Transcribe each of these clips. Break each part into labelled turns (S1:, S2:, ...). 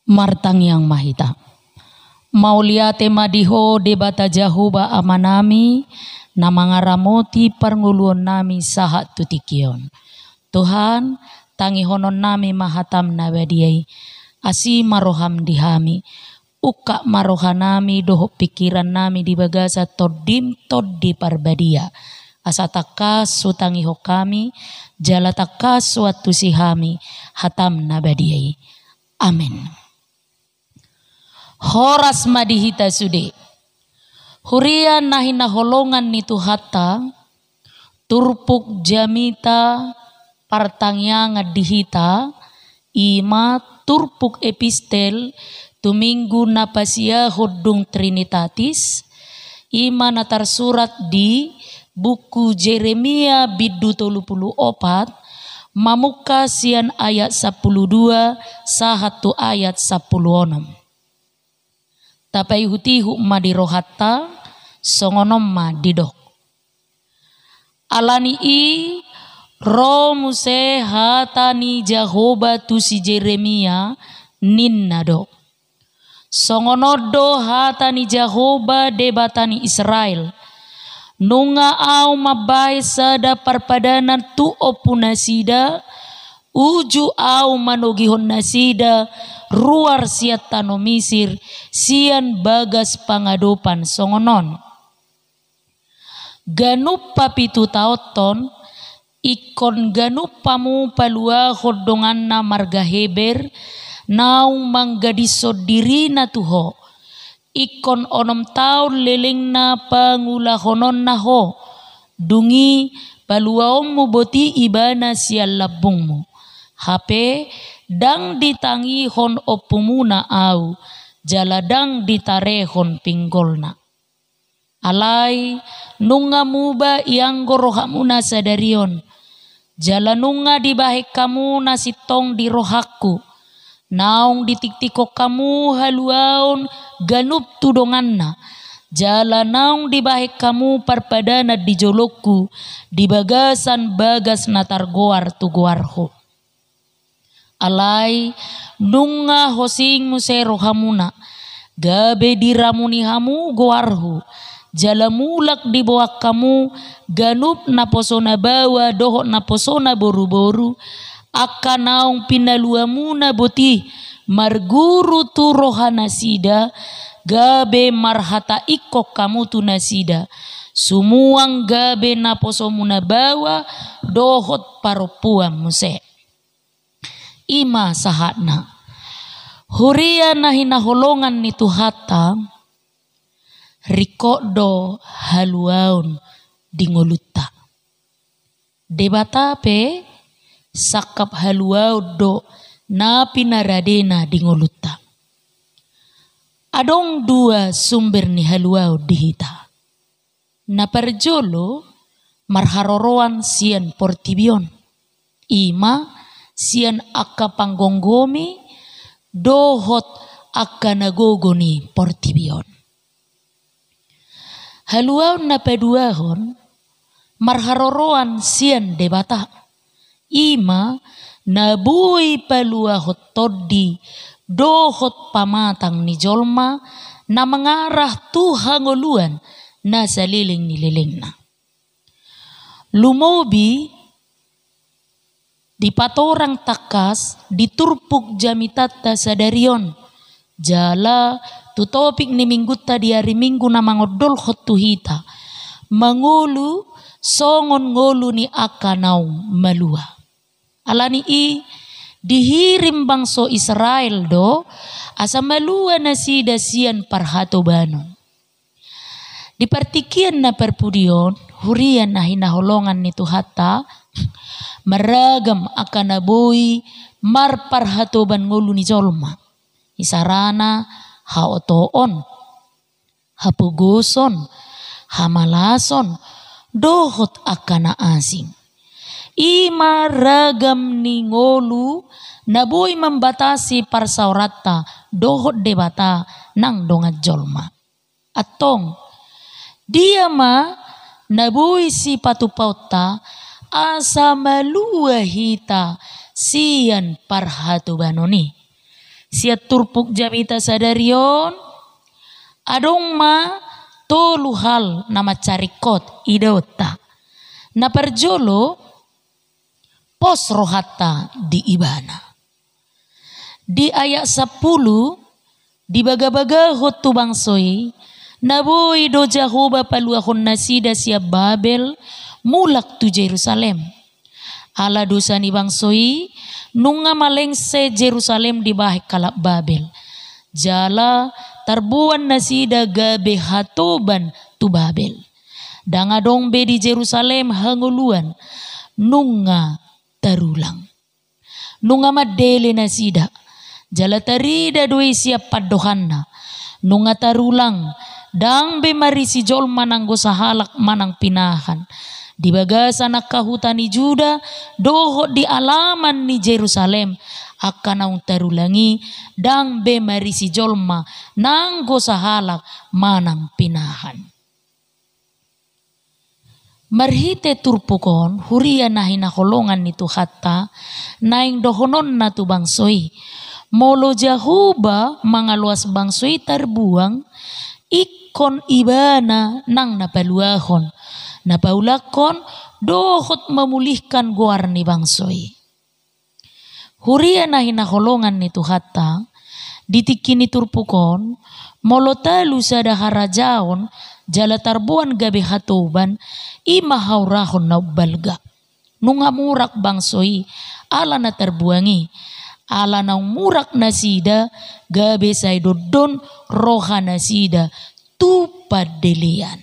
S1: Martang yang mahita. Mauliate madiho debata jahuba amanami namangaramoti parnguluon nami sahat tutikion. Tuhan tangihonon nami mahatam nabadiai asi maroham dihami uka marohanami doho pikiran nami di bagasa todim toddi parbadia asatakas sutangiho kami jalatakas suatu sihami hatam nabadiai. Amin. Horas madihita sude. Huria nahina holongan nitu hatta turpuk jamita partangyang dihita ima turpuk epistel tuminggu napasia hodung Trinitatis ima natar surat di buku Jeremia bidu 34 mamuka sian ayat 12 sahatu ayat 16. Tapai hutihu madirohatta songonom madidok. Alani i romuse hatani Jahoba tu si Jeremia ninnado. Songonodo hatani Jahoba debatani Israel. Nunga au mabai sada parpadanan tu opunasida uju au manogihon nasida ruar siat tano Misir sian bagas pangadopan songonon. Ganup papitu taoton ikon ganup pamu palua hodongan na marga heber naung manggadiso diri na tuho ikon onom taun leleng na pangulahonon na ho dungi paluaom mo boti ibana sial labungmu hape dang ditangi hon opumuna au jaladang ditarehon pinggolna alai nunga muba yang gorohamuna sadarion jalanunga dibahek kamu nasitong di rohaku naung ditik-tiko kamu haluaun ganup tudonganna jalanaung dibahek kamu parpadana di jolokku di bagasan bagas natargoar tuguarho alai nunga hosing musero hamuna gabe diramuni hamu goarhu jalamulak di bawah kamu ganup naposona bawa doho naposona boru-boru akan naung pinaluamuna boti marguru tu rohana sida gabe marhata ikok kamu tu nasida sumuang gabe naposomuna bawa dohot paropuam muse ima sahatna huria nahina holongan nitu hatta rikodo haluaun dingolutta debata pe sakap haluau do na pinaradena dingolutta adong dua sumber ni haluau dihita na perjolo marharoroan sian portibion ima sian akka panggonggomi dohot akka nagogoni portibion. Haluaw na paduahon marharoroan sian debata ima nabui paluahot toddi dohot pamatang ni jolma na mengarah tu hangoluan na saliling nililing na. Lumobi di patorang takas diturpuk jamitata sadarion jala tu topik ni mingguta di hari minggu na mangodol hotuhita mangulu songon ngolu ni akanau malua alani i dihirim bangso Israel do asa malua na sida sian parhatobano di partikian na perpudion hurian na hinaholongan nito hatta maragam akan naboi marparhatoban ngulu ni jolma isarana haotoon hapuguson hamalason dohot akan asing ima ragam ni ngolu naboi membatasi parsaurata dohot debata nang dongat jolma atong dia ma naboi si patupauta asa malua hita sian parhatu banoni sia turpuk jamita sadarion adong ma tolu hal nama carikot idota na perjolo pos rohata di ibana. Di ayat 10 di baga-baga hotu bangsoi naboy do Jahoba paluahon nasida siya Babel mulak tu Jerusalem. Ala dosa ni bangsoi nunga malengse Jerusalem di bahik kalak Babel. Jala tarbuan nasida gabe hatoban tu Babel. Dangadong be di Jerusalem hanguluan nunga tarulang. Nunga madele nasida. Jala tarida doi siap padohanna. Nunga tarulang. Dang be marisi jol manang gosahalak manang pinahan. Di bagasa nakahutani Juda doho di alaman ni Jerusalem akan naung tarulangi dang be marisi jolma nang gosahalak manang pinahan. Marhite turpukon huria nahin nakolongan nitu hatta naing dohonon na tu bangsoi. Molo Jahoba mangaluas bangsoi tarbuang ikon ibana nang napaluahon. Napaulakon dohot memulihkan guar ni bangsoi. Huria nahin nakolongan nitu hatta ditikini turpukon molotalu sada harajaon jala tarbuan gabe hatoban imahaurahon na balga. Nunga murak bangsoi ala na tarbuangi. Ala na murak nasida gabe say dodon roha nasida tupadelian.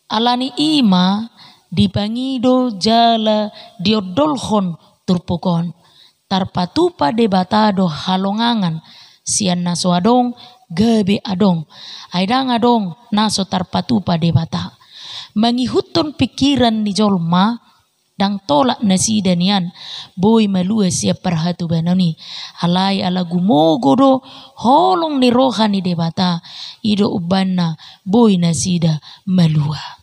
S1: Alani ima dipangido jala diodolhon turpukon. Tarpatupa debatado halongangan sian naso adong gabe adong. Aidang adong naso tarpatupa debata. Mangihuton pikiran ni jolma dang tolak nasida nian boy malua siap perhatu banoni. Alai ala gumogo do holong ni roha ni debata. Ido ubanna boy nasida malua.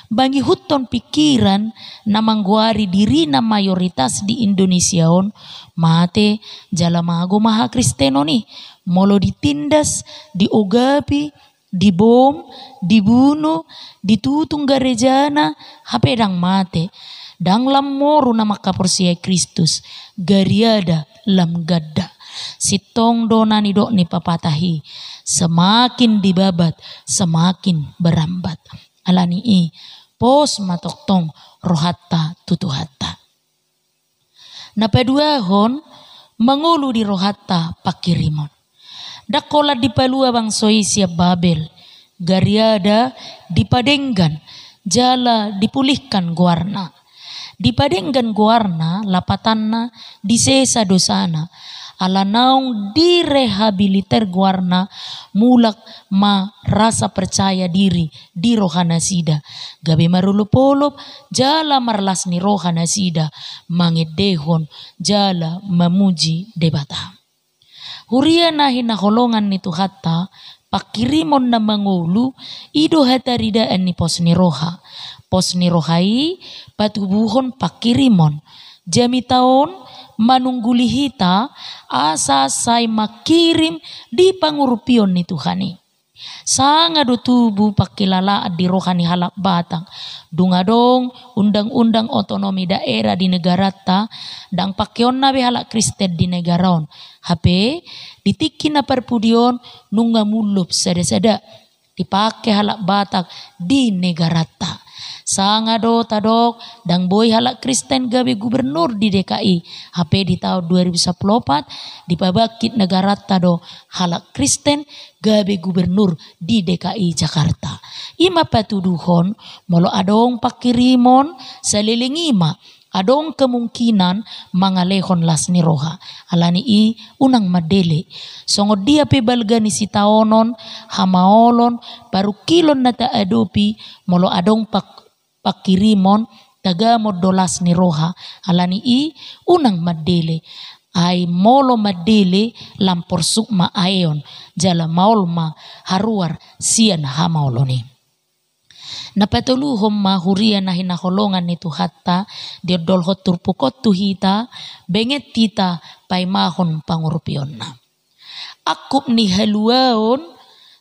S1: Bagi huton pikiran na mangguari diri na mayoritas di Indonesia on mate jala mago maha Kristeno ni molo ditindas, diogapi, dibom, dibunuh, ditutung garejana hapedang mate dang lamoru na makaporsiai Kristus gariada lam gadda sitong donani do ni papatahi semakin dibabat semakin berambat. Alani pos matoktong rohatta tutuhatta. Napaduahon mangulu di rohatta pakirimon. Dakola dipalua bangsoi siap Babel. Gariada dipadenggan jala dipulihkan guarna. Dipadenggan guarna lapatanna disesa dosana. Ala naung direhabiliter guarna mulak ma rasa percaya diri di rohana sida. Gabe marulupolop jala marlas ni rohana sida mangedehon jala memuji debata. Huria nahin naholongan nitu hatta pakirimon na mangulu ido hataridaan ni pos ni roha. Pos ni rohai patubuhon pakirimon. Jami taon manungguli hita asa say makirim di pangurupion ni Tuhani. Sanga do tubu pakilala di rohani halak batang. Dungadong undang-undang otonomi daerah di negara ta dang pakion na halak Kristen di negaraon. Hape ditikin na perpudion nunga mulup sada-sada dipake halak batak di negara ta. Sanga do tadok dang boy halak Kristen gabe gubernur di DKI. HP di tahun 2014 dipabakit negara tado halak Kristen gabe gubernur di DKI Jakarta. Ima patuduhon molo adong pakirimon salilingima adong kemungkinan mangalehon las ni roha. Alani unang madele. Songo dia pe balgani si taonon hamaolon baru kilon na taadopi molo adong pakirimon taga modolas ni roha. Alani unang madele. Ay molo madele lampor sukma aeon jala maolma haruar sian hamaoloni. Napatuluhom mahuria na hinaholongan nito hatta diodolhot turpukot tuhita benget tita paimahon pangurpion na. Akup ni haluaon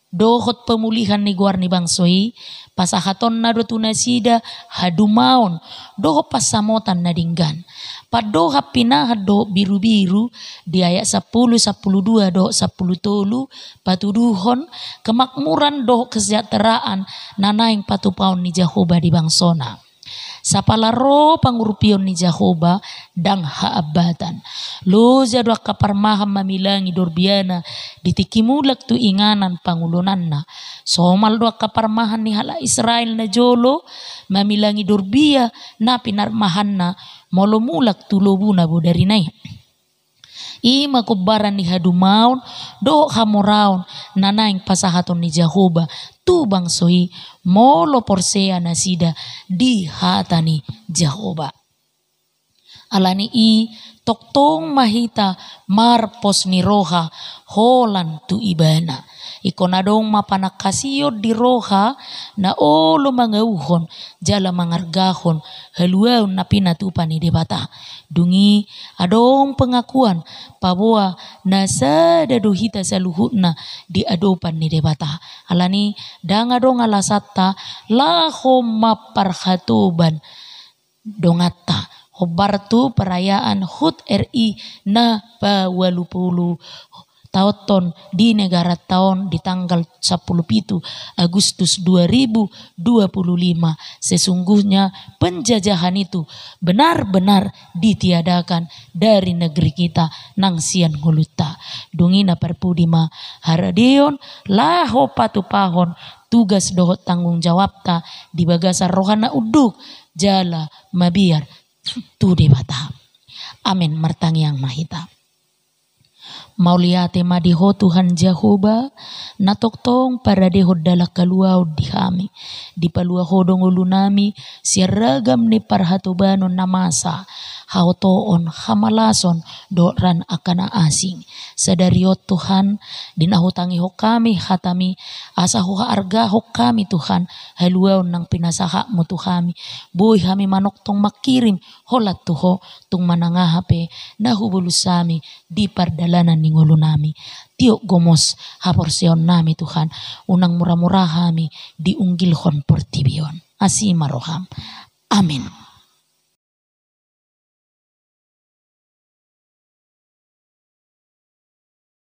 S1: dohot pemulihan ni guar ni bangsoy pasahaton na do tunasida hadumaon doho pasamotan na dinggan. Padoha pinahad do biru-biru di ayat 10, 12, do 10 tolu patuduhon kemakmuran do kesejahteraan nanaing patupaon ni Jehovah di bangsona. Sapalaro pangurupion ni Jehovah dang haabatan. Lo jadwa kaparmaham mamilangi dorbiana ditikimulak tu inganan pangulunanna. Somal doa kaparmahan ni hala Israel na jolo mamilangi dorbia na pinarmahanna molomulak tu lobuna bodari nai. Ima kubaran ni hadumaon do hamoraon nanaing pasahaton ni Jehovah tu bangsoi molo porsea nasida di hatani Jehovah. Alani i toktong mahita marpos ni roha holan tu ibana. Ikonadong mapanakasiyod di roha na olo mangauhon jala mangargahon haluaon na pinatupan ni debata. Dungi adong pengakuan paboa na sada dohita sa luhutna di adopan ni debata. Alani dang adong alasatta laho maparhatoban dongata. Hobartu perayaan HUT RI na pawalupulu tahun di negara tahun di tanggal 17 Agustus 2025. Sesungguhnya penjajahan itu benar-benar ditiadakan dari negeri kita nang sian nguluta. Dungina perpudima haradeon laho patupahon tugas dohot tanggung jawabta di bagasa rohana uduk jala mabiar tu debata. Amin martangi yang mahita. Mauliate madiho Tuhan Jehovah natoktong para deho dalak kaluaw dihami di palua hodong ulunami siaragam ni parhatubanon namasa hautoon hamalason doran akana asing sadariot Tuhan dinahutangi ho kami hatami asa ho arga ho kami Tuhan haluaw nang pinasaha mo Tuhami boy hami manoktong makirim holat tuho tung manangahape nahubulusami di pardalanan ni ngulunami tiok gomos haporsion nami Tuhan unang murah-murah kami diunggilhon portibion asima roham amin.